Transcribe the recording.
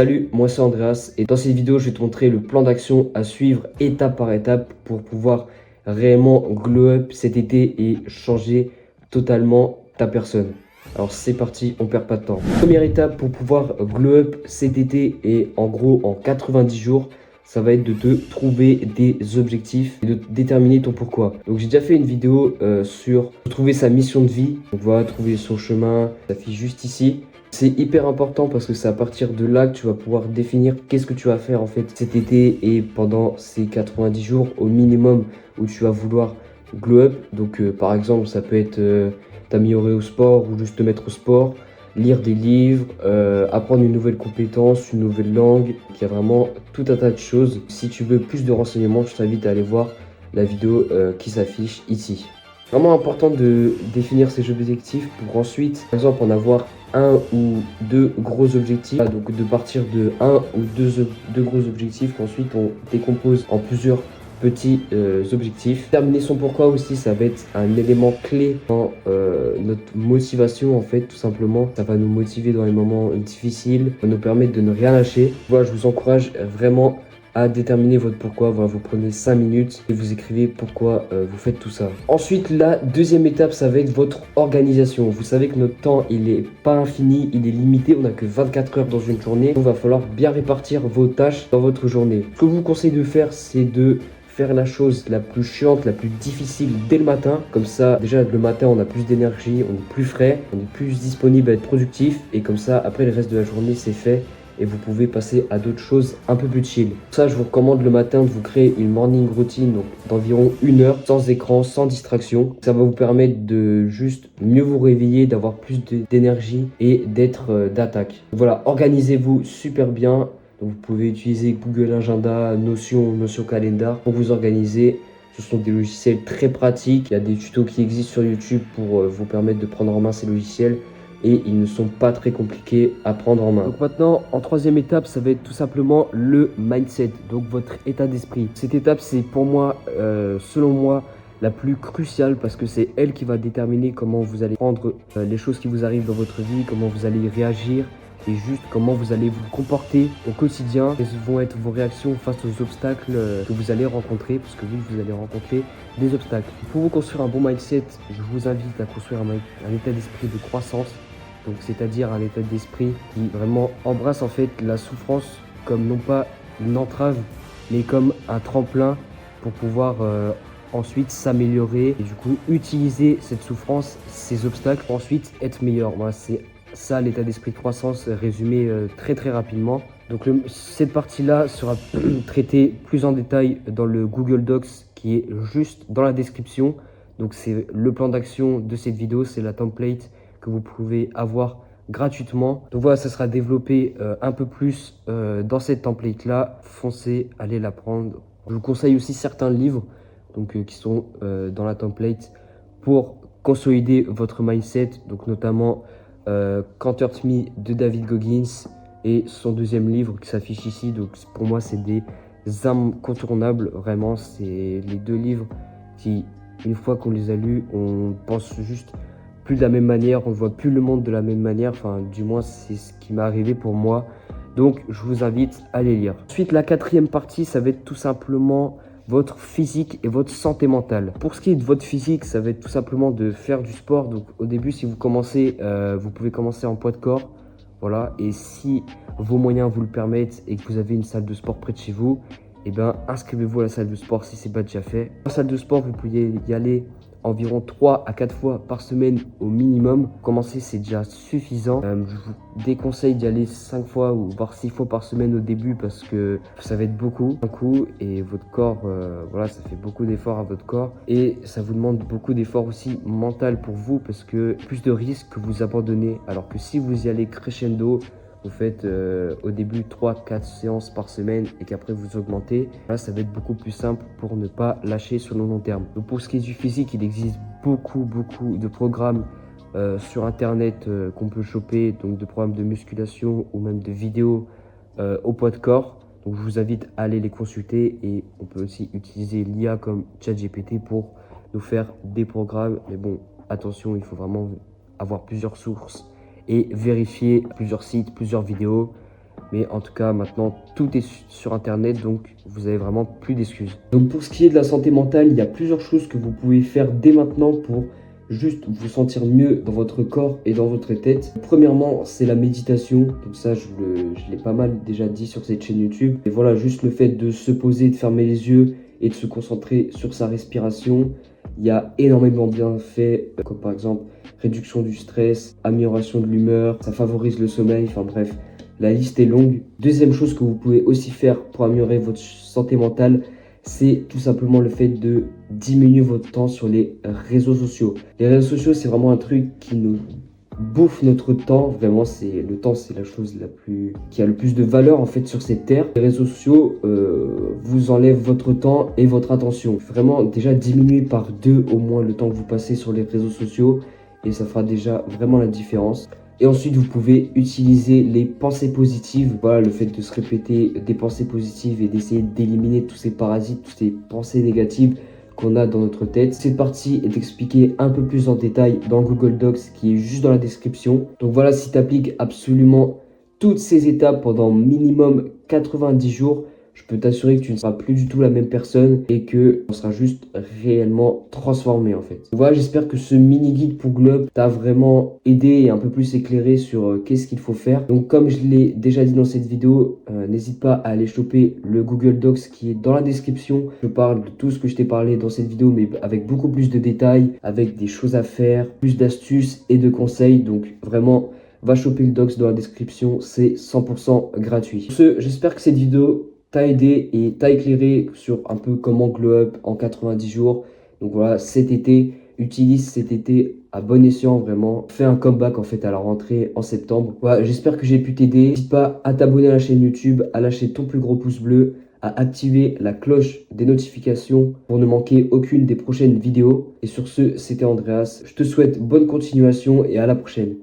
Salut, moi c'est Andreas et dans cette vidéo je vais te montrer le plan d'action à suivre étape par étape pour pouvoir réellement glow up cet été et changer totalement ta personne. Alors c'est parti, on perd pas de temps. Première étape pour pouvoir glow up cet été et en gros en 90 jours, ça va être de te trouver des objectifs et de déterminer ton pourquoi. Donc j'ai déjà fait une vidéo sur trouver sa mission de vie. Donc voilà, trouver son chemin, ça affiche juste ici. C'est hyper important parce que c'est à partir de là que tu vas pouvoir définir qu'est-ce que tu vas faire en fait cet été et pendant ces 90 jours au minimum où tu vas vouloir glow up. Donc par exemple ça peut être t'améliorer au sport ou juste te mettre au sport, lire des livres, apprendre une nouvelle compétence, une nouvelle langue. Il y a vraiment tout un tas de choses. Si tu veux plus de renseignements, je t'invite à aller voir la vidéo qui s'affiche ici. Vraiment important de définir ses objectifs pour ensuite, par exemple, en avoir un ou deux gros objectifs. Donc de partir de un ou deux gros objectifs qu'ensuite on décompose en plusieurs petits objectifs. Terminer son pourquoi aussi, ça va être un élément clé dans notre motivation en fait, tout simplement. Ça va nous motiver dans les moments difficiles, ça va nous permettre de ne rien lâcher. Voilà, je vous encourage vraiment à déterminer votre pourquoi. Voilà, vous prenez 5 minutes et vous écrivez pourquoi vous faites tout ça. Ensuite, la deuxième étape, ça va être votre organisation. Vous savez que notre temps, il n'est pas infini, il est limité. On n'a que 24 heures dans une journée. Il va falloir bien répartir vos tâches dans votre journée. Ce que je vous conseille de faire, c'est de faire la chose la plus chiante, la plus difficile dès le matin. Comme ça, déjà le matin, on a plus d'énergie, on est plus frais, on est plus disponible à être productif. Et comme ça, après le reste de la journée, c'est fait. Et vous pouvez passer à d'autres choses un peu plus chill. Pour ça, je vous recommande le matin de vous créer une morning routine d'environ 1 heure, sans écran, sans distraction. Ça va vous permettre de juste mieux vous réveiller, d'avoir plus d'énergie et d'être d'attaque. Voilà, organisez-vous super bien. Donc, vous pouvez utiliser Google Agenda, Notion Calendar pour vous organiser. Ce sont des logiciels très pratiques. Il y a des tutos qui existent sur YouTube pour vous permettre de prendre en main ces logiciels. Et ils ne sont pas très compliqués à prendre en main. Donc maintenant, en troisième étape, ça va être tout simplement le mindset, donc votre état d'esprit. Cette étape, c'est pour moi, selon moi, la plus cruciale parce que c'est elle qui va déterminer comment vous allez prendre les choses qui vous arrivent dans votre vie, comment vous allez y réagir et juste comment vous allez vous comporter au quotidien. Quelles vont être vos réactions face aux obstacles que vous allez rencontrer, parce que oui, vous allez rencontrer des obstacles. Pour vous construire un bon mindset, je vous invite à construire un état d'esprit de croissance. Donc c'est-à-dire un état d'esprit qui vraiment embrasse en fait la souffrance comme non pas une entrave, mais comme un tremplin pour pouvoir ensuite s'améliorer et du coup utiliser cette souffrance, ces obstacles pour ensuite être meilleur. Voilà, c'est ça l'état d'esprit de croissance résumé très très rapidement. Donc cette partie-là sera traitée plus en détail dans le Google Docs qui est juste dans la description. Donc c'est le plan d'action de cette vidéo, c'est la template que vous pouvez avoir gratuitement. Donc voilà, ça sera développé un peu plus dans cette template là. Foncez, allez la prendre. Je vous conseille aussi certains livres donc, qui sont dans la template pour consolider votre mindset, donc notamment Can't Hurt Me de David Goggins et son deuxième livre qui s'affiche ici. Donc pour moi, c'est des incontournables, vraiment. C'est les deux livres qui, une fois qu'on les a lus, on pense juste plus de la même manière, on ne voit plus le monde de la même manière, enfin du moins c'est ce qui m'est arrivé pour moi. Donc je vous invite à les lire. Ensuite la quatrième partie, ça va être tout simplement votre physique et votre santé mentale. Pour ce qui est de votre physique, ça va être tout simplement de faire du sport. Donc au début, si vous commencez, vous pouvez commencer en poids de corps. Voilà, et si vos moyens vous le permettent et que vous avez une salle de sport près de chez vous, eh bien inscrivez-vous à la salle de sport si ce n'est pas déjà fait. En salle de sport, vous pouvez y aller environ 3 à 4 fois par semaine au minimum. Commencer, c'est déjà suffisant. Je vous déconseille d'y aller 5 fois ou voire 6 fois par semaine au début parce que ça va être beaucoup d'un coup et votre corps, voilà, ça fait beaucoup d'efforts à votre corps et ça vous demande beaucoup d'efforts aussi mental pour vous parce que plus de risques que vous abandonnez. Alors que si vous y allez crescendo, vous faites au début 3-4 séances par semaine et qu'après vous augmentez. Là, ça va être beaucoup plus simple pour ne pas lâcher sur le long terme. Donc pour ce qui est du physique, il existe beaucoup de programmes sur internet qu'on peut choper, donc de programmes de musculation ou même de vidéos au poids de corps. Donc je vous invite à aller les consulter et on peut aussi utiliser l'IA comme ChatGPT pour nous faire des programmes. Mais bon, attention, il faut vraiment avoir plusieurs sources et vérifier plusieurs sites, plusieurs vidéos. Mais en tout cas, maintenant, tout est sur Internet, donc vous avez vraiment plus d'excuses. Donc pour ce qui est de la santé mentale, il y a plusieurs choses que vous pouvez faire dès maintenant pour juste vous sentir mieux dans votre corps et dans votre tête. Premièrement, c'est la méditation. Donc ça, je l'ai pas mal déjà dit sur cette chaîne YouTube. Et voilà, juste le fait de se poser, de fermer les yeux et de se concentrer sur sa respiration. Il y a énormément de bienfaits, comme par exemple réduction du stress, amélioration de l'humeur, ça favorise le sommeil, enfin bref. La liste est longue. Deuxième chose que vous pouvez aussi faire pour améliorer votre santé mentale, c'est tout simplement le fait de diminuer votre temps sur les réseaux sociaux. Les réseaux sociaux, c'est vraiment un truc qui nous bouffe notre temps. Vraiment, le temps, c'est la chose qui a le plus de valeur en fait sur cette terre. Les réseaux sociaux vous enlèvent votre temps et votre attention. Vraiment, déjà diminuer par 2 au moins le temps que vous passez sur les réseaux sociaux et ça fera déjà vraiment la différence. Et ensuite, vous pouvez utiliser les pensées positives. Voilà, le fait de se répéter des pensées positives et d'essayer d'éliminer tous ces parasites, toutes ces pensées négatives qu'on a dans notre tête. Cette partie est expliquée un peu plus en détail dans Google Docs qui est juste dans la description. Donc voilà, si tu appliques absolument toutes ces étapes pendant minimum 90 jours, je peux t'assurer que tu ne seras plus du tout la même personne et que tu seras juste réellement transformé en fait. Voilà, j'espère que ce mini guide pour Glow t'a vraiment aidé et un peu plus éclairé sur qu'est-ce qu'il faut faire. Donc comme je l'ai déjà dit dans cette vidéo, n'hésite pas à aller choper le Google Docs qui est dans la description. Je parle de tout ce que je t'ai parlé dans cette vidéo mais avec beaucoup plus de détails, avec des choses à faire, plus d'astuces et de conseils. Donc vraiment, va choper le docs dans la description, c'est 100% gratuit. Sur ce, j'espère que cette vidéo t'a aidé et t'a éclairé sur un peu comment glow up en 90 jours. Donc voilà, utilise cet été à bon escient vraiment. Fais un comeback en fait à la rentrée en septembre. Voilà, j'espère que j'ai pu t'aider. N'hésite pas à t'abonner à la chaîne YouTube, à lâcher ton plus gros pouce bleu, à activer la cloche des notifications pour ne manquer aucune des prochaines vidéos. Et sur ce, c'était Andreas. Je te souhaite bonne continuation et à la prochaine.